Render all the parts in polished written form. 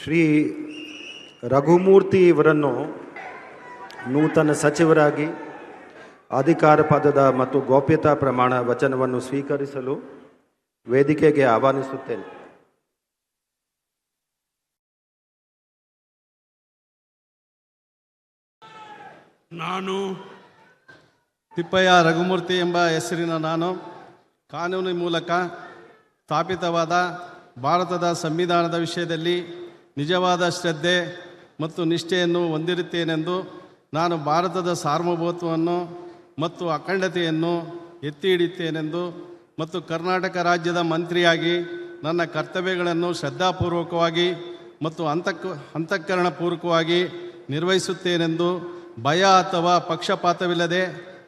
ಶ್ರೀ ರಘುಮೂರ್ತಿ ಇವರನ್ನು ನೂತನ ಸಚಿವರಾಗಿ ಅಧಿಕಾರ ಪದದ ಮತ್ತು ಗೌಪ್ಯತಾ ಪ್ರಮಾಣ ವಚನವನ್ನು ಸ್ವೀಕರಿಸಲು ವೇದಿಕೆಗೆ ಆಹ್ವಾನಿಸುತ್ತೇನೆ. ನಾನು ತಿಪ್ಪಯ್ಯ ರಘುಮೂರ್ತಿ ಎಂಬ ಹೆಸರಿನ ನಾನು ಕಾನೂನು ಮೂಲಕ ಸ್ಥಾಪಿತವಾದ ಭಾರತದ ಸಂವಿಧಾನದ ವಿಷಯದಲ್ಲಿ ನಿಜವಾದ ಶ್ರದ್ಧೆ ಮತ್ತು ನಿಷ್ಠೆಯನ್ನು ಹೊಂದಿರುತ್ತೇನೆಂದು ನಾನು ಭಾರತದ ಸಾರ್ವಭೌಮತ್ವವನ್ನು ಮತ್ತು ಅಖಂಡತೆಯನ್ನು ಎತ್ತಿ ಹಿಡಿಯುತ್ತೇನೆಂದು ಮತ್ತು ಕರ್ನಾಟಕ ರಾಜ್ಯದ ಮಂತ್ರಿಯಾಗಿ ನನ್ನ ಕರ್ತವ್ಯಗಳನ್ನು ಶ್ರದ್ಧಾಪೂರ್ವಕವಾಗಿ ಮತ್ತು ಅಂತಃಕರಣಪೂರ್ವಕವಾಗಿ ನಿರ್ವಹಿಸುತ್ತೇನೆಂದು ಭಯ ಅಥವಾ ಪಕ್ಷಪಾತವಿಲ್ಲದೆ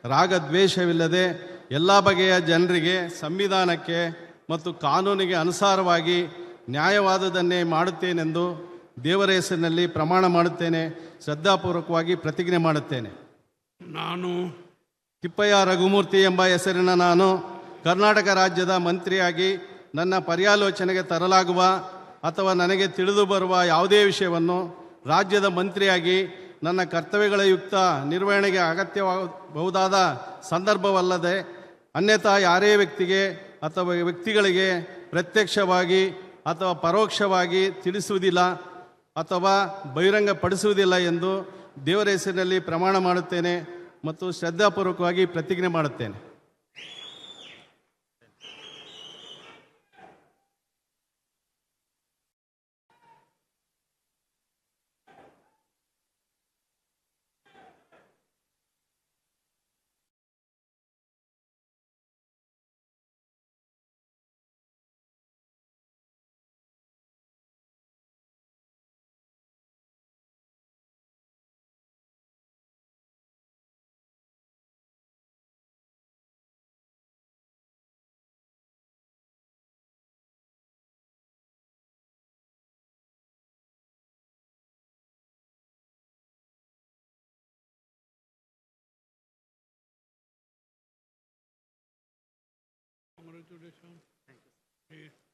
ರಾಗದ್ವೇಷವಿಲ್ಲದೆ ಎಲ್ಲ ಬಗೆಯ ಜನರಿಗೆ ಸಂವಿಧಾನಕ್ಕೆ ಮತ್ತು ಕಾನೂನಿಗೆ ಅನುಸಾರವಾಗಿ ನ್ಯಾಯವಾದುದನ್ನೇ ಮಾಡುತ್ತೇನೆಂದು ದೇವರ ಹೆಸರಿನಲ್ಲಿ ಪ್ರಮಾಣ ಮಾಡುತ್ತೇನೆ. ಶ್ರದ್ಧಾಪೂರ್ವಕವಾಗಿ ಪ್ರತಿಜ್ಞೆ ಮಾಡುತ್ತೇನೆ. ನಾನು ತಿಪ್ಪಯ್ಯ ರಘುಮೂರ್ತಿ ಎಂಬ ಹೆಸರಿನ ನಾನು ಕರ್ನಾಟಕ ರಾಜ್ಯದ ಮಂತ್ರಿಯಾಗಿ ನನ್ನ ಪರ್ಯಾಲೋಚನೆಗೆ ತರಲಾಗುವ ಅಥವಾ ನನಗೆ ತಿಳಿದು ಬರುವ ಯಾವುದೇ ವಿಷಯವನ್ನು ರಾಜ್ಯದ ಮಂತ್ರಿಯಾಗಿ ನನ್ನ ಕರ್ತವ್ಯಗಳ ಯುಕ್ತ ನಿರ್ವಹಣೆಗೆ ಅಗತ್ಯಬಹುದಾದ ಸಂದರ್ಭವಲ್ಲದೆ ಅನ್ಯಥಾ ಯಾರೇ ವ್ಯಕ್ತಿಗೆ ಅಥವಾ ವ್ಯಕ್ತಿಗಳಿಗೆ ಪ್ರತ್ಯಕ್ಷವಾಗಿ ಅಥವಾ ಪರೋಕ್ಷವಾಗಿ ತಿಳಿಸುವುದಿಲ್ಲ ಅಥವಾ ಬಹಿರಂಗಪಡಿಸುವುದಿಲ್ಲ ಎಂದು ದೇವರ ಹೆಸರಿನಲ್ಲಿ ಪ್ರಮಾಣ ಮಾಡುತ್ತೇನೆ ಮತ್ತು ಶ್ರದ್ಧಾಪೂರ್ವಕವಾಗಿ ಪ್ರತಿಜ್ಞೆ ಮಾಡುತ್ತೇನೆ. Congratulations. Thank you.